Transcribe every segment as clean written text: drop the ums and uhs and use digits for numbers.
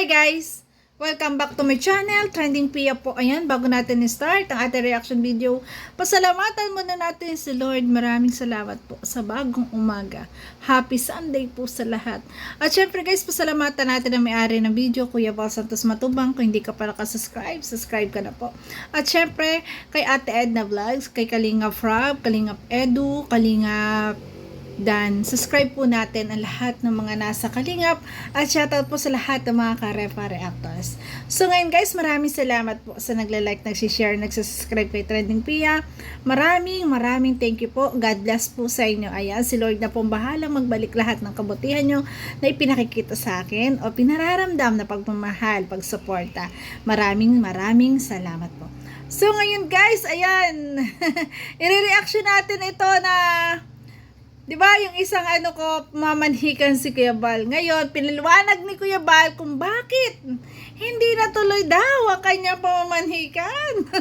Guys! Welcome back to my channel, Trending Pia po. Ayan, bago natin i-start ang ating reaction video, pasalamatan muna natin si Lord. Maraming salamat po sa bagong umaga. Happy Sunday po sa lahat. At syempre guys, pasalamatan natin ang may-ari ng video, Kuya Val Santos Matubang. Kung hindi ka pa nakasubscribe, subscribe ka na po. At syempre, kay Ate Edna Vlogs, kay Kalingap Rob, Kalingap Edu, Kalingap Dan, subscribe po natin ang lahat ng mga nasa Kalingap at shoutout po sa lahat ng mga ka-repa reactors. So ngayon guys, maraming salamat po sa nagla-like, nagsishare, nagsasubscribe kay Trending Pia. Maraming thank you po. God bless po sa inyo. Ayan, si Lord na pong bahalang magbalik lahat ng kabutihan nyo na ipinakikita sa akin o pinararamdam na pagmamahal, pagsuporta. Maraming salamat po. So ngayon guys, ayan, i-reaction natin ito na diba, yung isang ko, mamanhikan si Kuya Val. Ngayon, pinaliwanag ni Kuya Val kung bakit hindi natuloy daw ang kanyang pamamanhikan.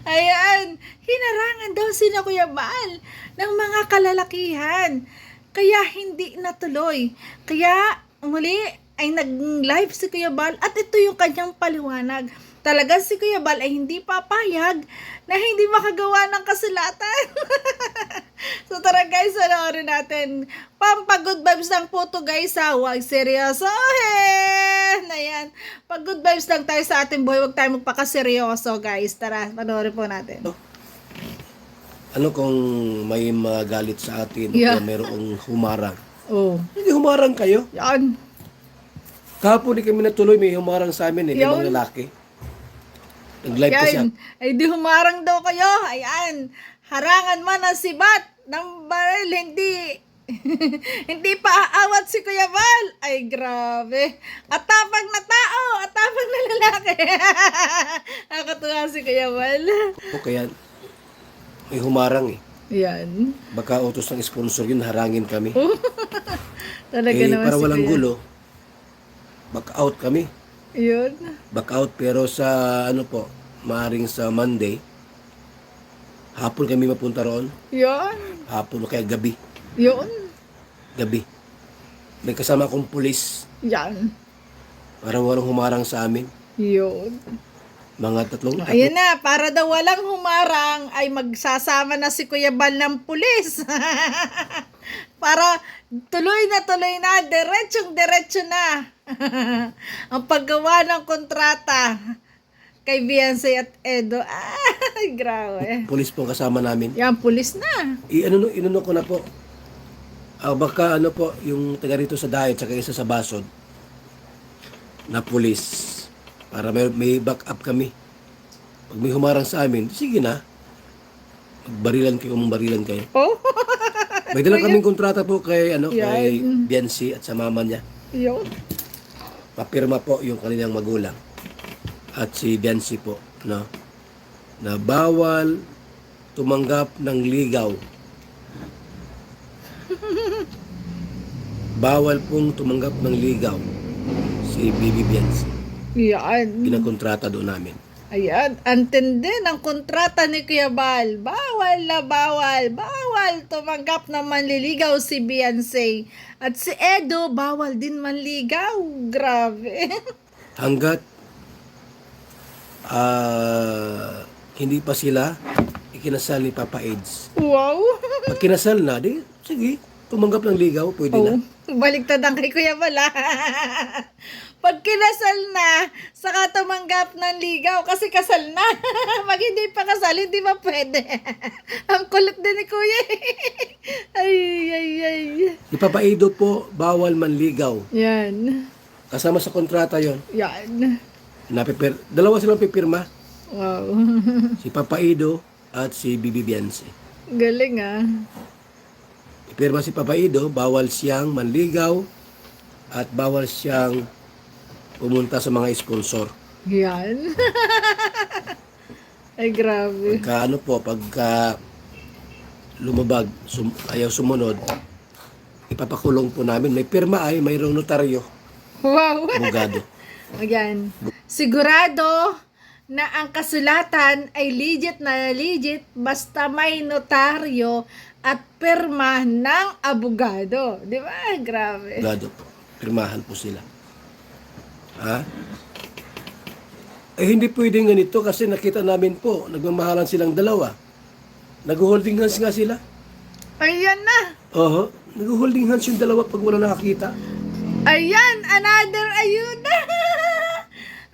Ayan, hinarangan daw sina Kuya Val ng mga kalalakihan. Kaya hindi natuloy. Kaya muli ay nag-live si Kuya Val at ito yung kanyang paliwanag. Talaga si Kuya Val ay hindi papayag na hindi makagawa ng kasulatan. So tara guys, panoorin natin. Pampag-good vibes lang po to guys ha. Huwag seryosohin. Ayan. Pag good vibes lang tayo sa ating buhay. Huwag tayo magpakaseryoso guys. Tara, panoorin po natin. Ano kung may magalit sa atin o mayroong humarang? Oh. Hindi humarang kayo. Yan. Kahapon di kami natuloy, may humarang sa amin limang lalaki. Nag-live kasi ako. Ay di humarang daw kayo. Ayan. Harangan man ang sibat ng baril, hindi hindi pa aawat si Kuya Val. Ay grabe. At tapang na tao, at tapang na lalaki. Nakatuwa si Kuya Val. O kaya may humarang eh. Yan. Baka utos ng sponsor yun, harangin kami. Talaga naman para si walang Kuya. gulo, back out kami. Yun. Back out pero sa maaring sa Monday, hapon kami mapunta roon. Yun. Hapon o kaya gabi. Yun. Gabi. May kasama akong pulis. Yan. Parang walang humarang sa amin. Yun. Mga tatlong. Ayan na, para daw walang humarang ay magsasama na si Kuya Val ng pulis. Para tuloy na, diretso na. Ang paggawa ng kontrata kay Beyonce at Edo. Ay, grabe. Pulis po ang kasama namin. Yan, pulis na. Inuno ko na po. Baka po, yung taga rito sa Dayot, saka isa sa Basod, na pulis. Para may backup kami. Pag may humarang sa amin, sige na. Barilan kayo. Oh. May dala kaming kontrata po kay kay Yan. Beyonce at sa mama niya. Yun. Papirma po yung kanilang magulang. At si Beyonce po, na bawal tumanggap ng ligaw. Bawal pong tumanggap ng ligaw si Bibi Beyonce. Yan. Pinakontrata doon namin. Ayan, antindi ng kontrata ni Kuya Val. Bawal tumanggap na manliligaw si Beyonce. At si Edo, bawal din manligaw. Grabe. Hanggat hindi pa sila ikinasal ni Papa Eds. Wow. Pag kinasal na, di, sige, tumanggap ng ligaw, pwede na. Baliktad ang kay Kuya Val. Pag kinasal na, saka tumanggap ng ligaw kasi kasal na. Pag hindi pa kasal, hindi pa pwede. Ang kulit din ni Kuya. Ay. Si Papa Edo po, bawal manligaw. Yan. Kasama sa kontrata yon. Yan. Dalawa silang pipirma. Wow. Si Papa Edo at si Bibi Beyonce. Galing ah. Pipirma si Papa Edo, bawal siyang manligaw at bawal siyang pumunta sa mga sponsor. Yan. Ay, grabe. Pagka lumabag, ayaw sumunod, ipapakulong po namin. May pirma mayroong notaryo. Wow. Abogado. Ayan. Sigurado na ang kasulatan ay legit na legit basta may notaryo at pirma ng abogado. Di ba? Grabe. Abogado po. Pirmahan po sila. Ha? Eh, hindi pwedeng ganito kasi nakita namin po, nagmamahalan silang dalawa. Nag-holding hands nga sila. Ayan na. Oho, nag-holding hands yung dalawa pag wala nakakita. Ayan, another ayuda.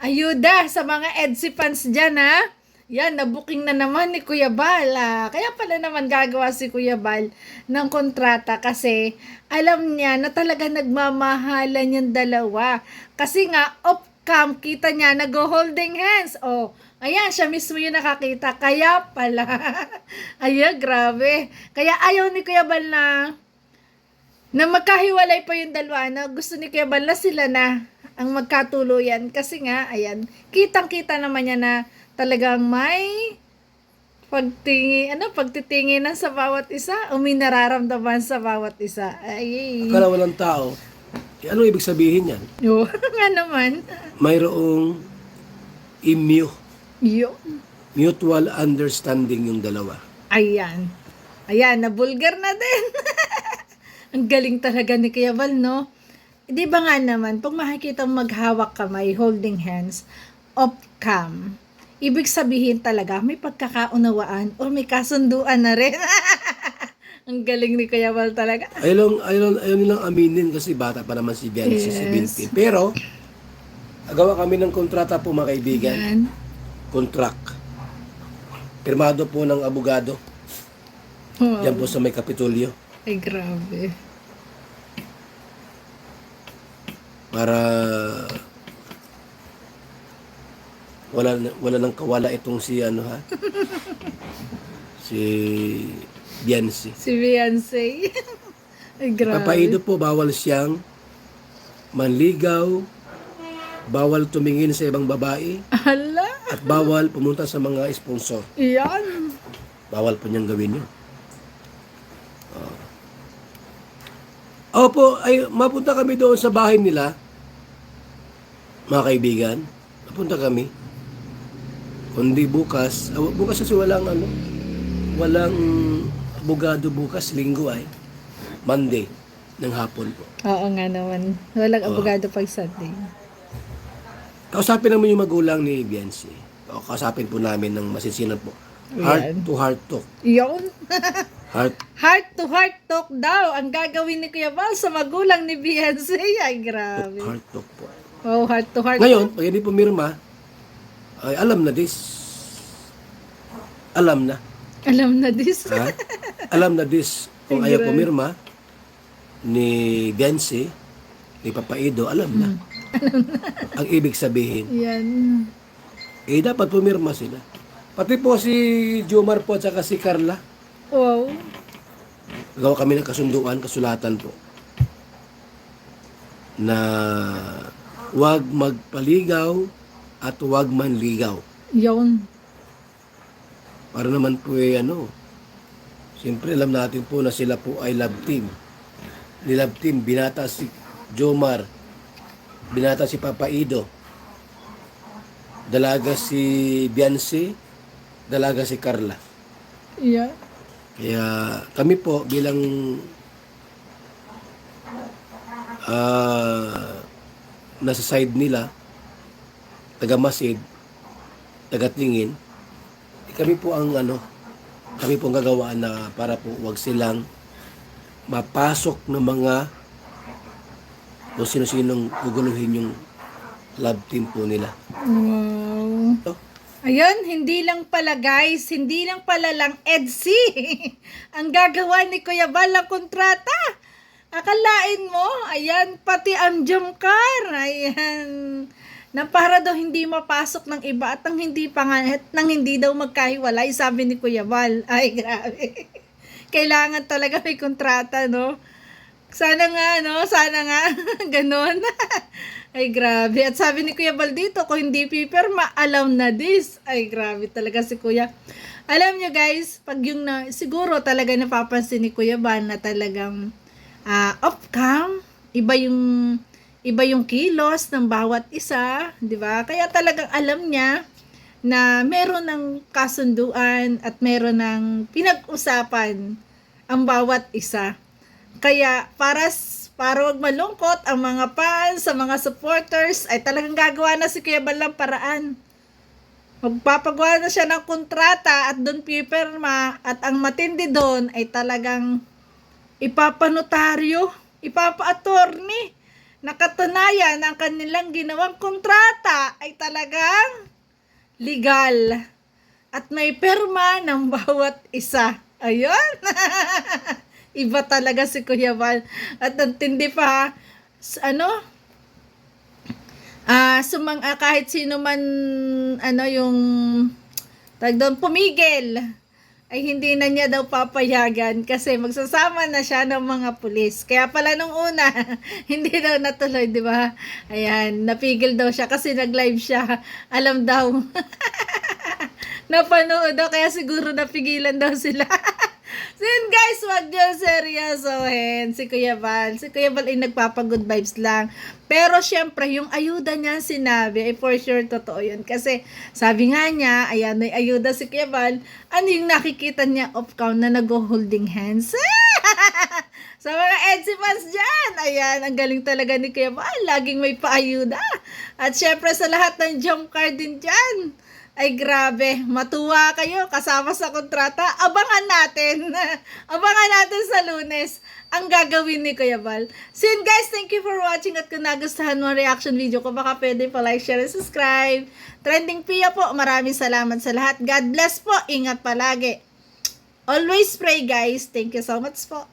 Ayuda sa mga EDSI fans dyan, ha? Yan, nabuking na naman ni Kuya Bal. Kaya pala naman gagawa si Kuya Bal ng kontrata kasi alam niya na talaga nagmamahalan yung dalawa. Kasi nga, off-cam, kita niya, nag-holding hands. Oh, ayan, siya mismo yung nakakita. Kaya pala. Ayan, grabe. Kaya ayaw ni Kuya Bal na magkahiwalay pa yung dalawa, na gusto ni Kuya Bal na sila na ang magkatuluyan. Kasi nga, ayan, kitang-kita naman niya na talagang may pagtitinginan sa bawat isa o may nararamdaman sa bawat isa. Ay, Akala walang tao. Eh, ano ibig sabihin yan? yo, nga naman. Mayroong Yo. mutual understanding yung dalawa. Ayan. Ayan, nabulgar na din. Ang galing talaga ni Kuya Bal, no? Di ba nga naman, pag makikita maghawak kamay, holding hands, off-cam, ibig sabihin talaga, may pagkakaunawaan o may kasunduan na rin. Ang galing ni Kuya Bal talaga. Ayaw nilang aminin kasi bata pa naman si Bianca, Yes. 17. Pero, agawa kami ng kontrata po mga kaibigan. Yan. Contract. Pirmado po ng abogado. Wow. Yan po sa may Kapitolyo. Ay, grabe. Para wala nang kawala itong si si Biancy. Si Beyonce. Ay, grabe. Papaido po, bawal siyang manligaw, bawal tumingin sa ibang babae, Hala. at bawal pumunta sa mga sponsor. Yan. Bawal po niyang gawin yun. Opo, ay mapunta kami doon sa bahay nila, mga kaibigan. Mapunta kami. Kundi bukas kasi walang abogado bukas, linggo ay. Monday ng hapon po. Oo nga naman. Walang abogado pag Sunday. Kausapin namin yung magulang ni Biancy. Kausapin po namin ng masisinan po. Heart to heart talk. Yun. Heart. Heart to heart talk daw ang gagawin ni Kuya Bal sa magulang ni Beyonce. Ay, grabe. Heart talk po. Oh, heart to heart. Ngayon, pag hindi pumirma, ay alam na this. Alam na. Alam na this. Ha? Alam na this. Kung Ay, ayaw grabe. pumirma ni Biancy, ni Papaido, alam na. Ang ibig sabihin. Yan. Eh, dapat pumirma sila. Pati po si Jomar po at saka si Carla. Wow. Gawa kami ng kasunduan, kasulatan po. Na huwag magpaligaw at huwag manligaw. Yun. Para naman po siyempre alam natin po na sila po ay love team. Ni love team, binata si Jomar, binata si Papaido, dalaga si Biancy, dalaga si Carla. Yeah. Kaya kami po bilang nasa side nila, taga-masid, taga-tingin, kami po ang gagawaan na para po wag silang mapasok ng mga kung sino-sinong guguluhin yung love team po nila. Wow. So, Ayun, hindi lang pala guys, hindi lang pala lang EDSI ang gagawa ni Kuya Bal ng kontrata. Akalain mo, ayan, pati ang Jumcar, ayan, na para daw hindi mapasok ng iba at nang hindi daw magkahiwalay, sabi ni Kuya Bal. Ay, grabe. Kailangan talaga may kontrata, no? Sana nga, ganon. Ay, grabe. At sabi ni Kuya Bal dito, kung hindi pipirma, alam na this. Ay, grabe talaga si Kuya. Alam nyo guys, pag siguro talaga napapansin ni Kuya Bal na talagang off-cam, iba yung kilos ng bawat isa, di ba? Kaya talagang alam niya na meron ng kasunduan at meron ng pinag-usapan ang bawat isa. Kaya para wag malungkot ang mga fans, sa mga supporters, ay talagang gagawa na si Kuya Bal ng paraan. Magpapagawa na siya ng kontrata at doon pipirma, at ang matindi doon ay talagang ipapanotaryo, ipapa-attorney. Nakatunayan ang kanilang ginawang kontrata ay talagang legal. At may pirma ng bawat isa. Ayun. Iba talaga si Kuya Bal. At ang tindi pa, kahit sino man, yung, tag doon, pumigil, ay hindi na niya daw papayagan kasi magsasama na siya ng mga pulis. Kaya pala nung una, hindi daw natuloy, di ba? Ayan, napigil daw siya kasi nag-live siya. Alam daw. Napanood daw, kaya siguro napigilan daw sila. So yun guys, wag niyo seryosohin si Kuya Bal. Si Kuya Bal ay nagpapa-good vibes lang. Pero syempre, yung ayuda niya sinabi, ay for sure totoo yun. Kasi sabi nga niya, ayan, may ayuda si Kuya Bal. Ano yung nakikita niya off-count na nag-holding hands? Sa mga Etsy fans dyan, ayan, ang galing talaga ni Kuya Bal. Laging may paayuda. At syempre sa lahat ng jump card din dyan, ay grabe, matuwa kayo kasama sa kontrata. Abangan natin. Abangan natin sa Lunes ang gagawin ni Kuya Bal. So yun guys, thank you for watching, at kung nagustuhan mo ang reaction video ko, baka pwede pa like, share, and subscribe. Trending Pia po, maraming salamat sa lahat. God bless po, ingat palagi. Always pray guys. Thank you so much po.